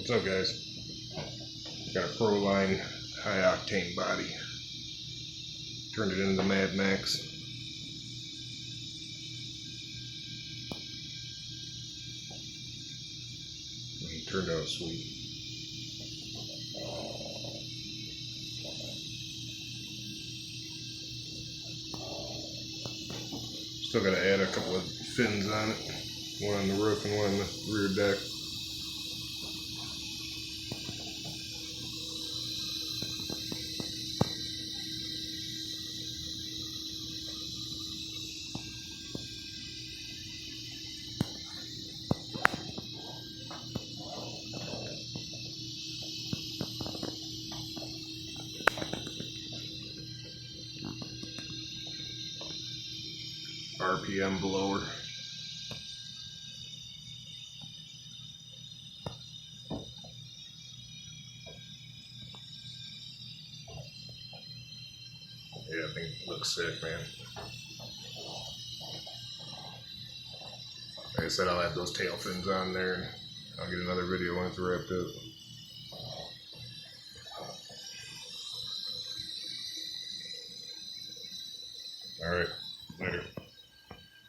What's up, guys? Got a Proline high octane body. Turned it into the Mad Max. It turned out sweet. Still got to add a couple of fins on it. One on the roof and one on the rear deck. RPM blower. Yeah, I think it looks sick, man. Like I said, I'll add those tail fins on there and I'll get another video when it's wrapped up. All right.